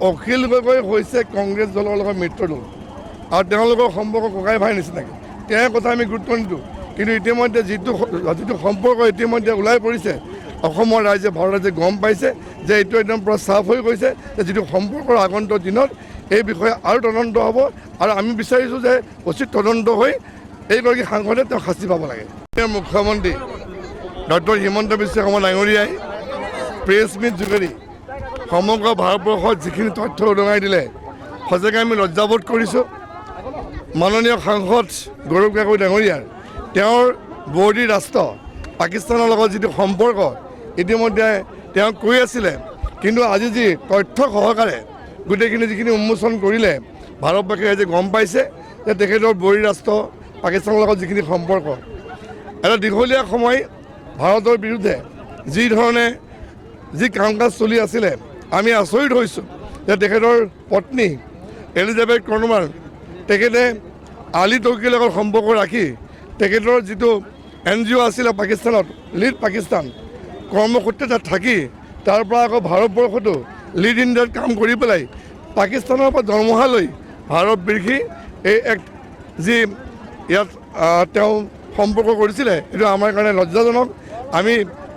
অখিল গগৈ হৈছে কংগ্ৰেছ দলৰ লগত মিত্ৰদল আৰু তেওঁলোকৰ সম্পৰ্ক ককাই ভাই নিচিনাকৈ তেওঁৰ কথা আমি গুৰুত্ব নিদিওঁ। কিন্তু ইতিমধ্যে যিটো সম্পৰ্ক ইতিমধ্যে ওলাই পৰিছে, অসমৰ ৰাইজে ভাৰত ৰাইজে গম পাইছে যে এইটো একদম পূৰা চাফ হৈ গৈছে যে যিটো সম্পৰ্কৰ আগন্তুক দিনত এই বিষয়ে আৰু তদন্ত হ'ব আৰু আমি বিচাৰিছোঁ যে উচিত তদন্ত হৈ এইগৰাকী সাংসদে তেওঁ শাস্তি পাব লাগে। মুখ্যমন্ত্ৰী ডক্টৰ হিমন্ত বিশ্ব শৰ্মা ডাঙৰীয়াই প্ৰেছ মিট যোগেদি সমগ্ৰ ভাৰতবৰ্ষত যিখিনি তথ্য উদঙাই দিলে সঁচাকৈ আমি লজ্জাবোধ কৰিছোঁ। মাননীয় সাংসদ গৌৰৱ গগৈ ডাঙৰীয়াৰ তেওঁৰ বৰ্ডি ৰাষ্ট্ৰ পাকিস্তানৰ লগত যিটো সম্পৰ্ক ইতিমধ্যে তেওঁ কৈ আছিলে, কিন্তু আজি যি তথ্য সহকাৰে গোটেইখিনি যিখিনি উন্মোচন কৰিলে ভাৰতবাসী ৰাইজে গম পাইছে যে তেখেতৰ বৰ্ডি ৰাষ্ট্ৰ পাকিস্তানৰ লগত যিখিনি সম্পৰ্ক এটা দীঘলীয়া সময় ভাৰতৰ বিৰুদ্ধে যি ধৰণে যি কাম কাজ চলি আছিলে আমি আচৰিত হৈছোঁ যে তেখেতৰ পত্নী এলিজাবেথ কৰ্ণমান তেখেতে আলী তৌকীৰ লগত সম্পৰ্ক ৰাখি তেখেতৰ যিটো NGO আছিলে পাকিস্তানত লিড পাকিস্তান কৰ্মসূত্ৰে তাত থাকি তাৰ পৰা আকৌ ভাৰতবৰ্ষতো লিড ইণ্ডিয়াত কাম কৰি পেলাই পাকিস্তানৰ পৰা দৰমহা লৈ ভাৰত বিৰখি এই এক যি ইয়াত তেওঁ সম্পৰ্ক কৰিছিলে এইটো আমাৰ কাৰণে লজ্জাজনক। আমি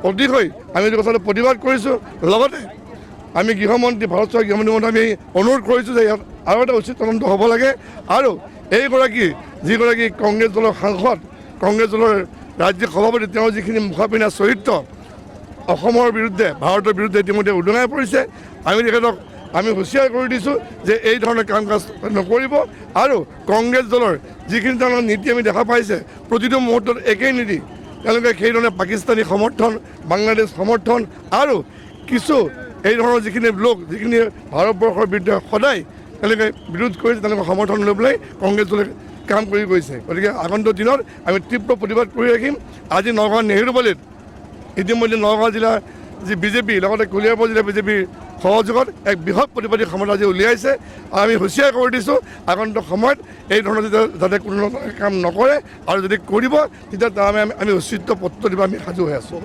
অতিশয় আমি এইটো কথাটো প্ৰতিবাদ কৰিছোঁ। লগতে আমি গৃহমন্ত্ৰী ভাৰত চৰকাৰৰ গৃহমন্ত্ৰী আমি অনুৰোধ কৰিছোঁ যে ইয়াত আৰু এটা উচিত তদন্ত হ'ব লাগে আৰু এইগৰাকী যিগৰাকী কংগ্ৰেছ দলৰ সাংসদ কংগ্ৰেছ দলৰ ৰাজ্যিক সভাপতি তেওঁৰ যিখিনি মুখাপিনা চৰিত্ৰ অসমৰ বিৰুদ্ধে ভাৰতৰ বিৰুদ্ধে ইতিমধ্যে উদঙাই পৰিছে। আমি তেখেতক আমি হুঁচিয়াৰ কৰি দিছোঁ যে এই ধৰণৰ কাম কাজ নকৰিব আৰু কংগ্ৰেছ দলৰ যিখিনি তেওঁলোকৰ নীতি আমি দেখা পাইছে প্ৰতিটো মুহূৰ্তত একেই নীতি তেওঁলোকে সেইধৰণে পাকিস্তানী সমৰ্থন বাংলাদেশ সমৰ্থন আৰু কিছু এই ধৰণৰ যিখিনি লোক যিখিনি ভাৰতবৰ্ষৰ বিৰুদ্ধে সদায় তেওঁলোকে বিৰোধ কৰিছে তেওঁলোকৰ সমৰ্থন লৈ পেলাই কংগ্ৰেছ দলে কাম কৰি গৈছে। গতিকে আগন্তুক দিনত আমি তীব্ৰ প্ৰতিবাদ কৰি ৰাখিম। আজি নগাঁও নেহেৰুবালিত ইতিমধ্যে নগাঁও জিলাৰ যি বিজেপি লগতে কলিয়াবৰ জিলা বিজেপিৰ সহযোগত এক বৃহৎ প্ৰতিবাদী সমাজ আজি উলিয়াইছে আৰু আমি হুঁচিয়াৰ কৰি দিছোঁ আগন্তুক সময়ত এই ধৰণৰ যাতে কোনো কাম নকৰে আৰু যদি কৰিব তেতিয়া তাৰ আমি উচিত পত্ৰ দিব আমি সাজু হৈ আছোঁ।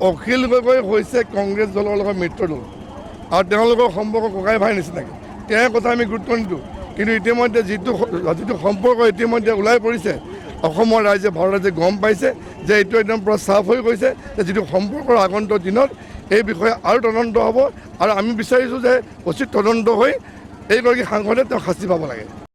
অখিল গগৈ হৈছে কংগ্ৰেছ দলৰ লগত মিত্ৰদল আৰু তেওঁলোকৰ সম্পৰ্ক ককাই ভাই নিচিনাকৈ তেওঁৰ কথা আমি গুৰুত্ব নিদিওঁ। কিন্তু ইতিমধ্যে যিটো সম্পৰ্ক ইতিমধ্যে ওলাই পৰিছে অসমৰ ৰাইজে ভাৰত ৰাইজে গম পাইছে যে এইটো একদম পূৰা চাফ হৈ গৈছে যে যিটো সম্পৰ্কৰ আগন্তুক দিনত এই বিষয়ে আৰু তদন্ত হ'ব আৰু আমি বিচাৰিছোঁ যে উচিত তদন্ত হৈ এইগৰাকী সাংসদে তেওঁ শাস্তি পাব লাগে।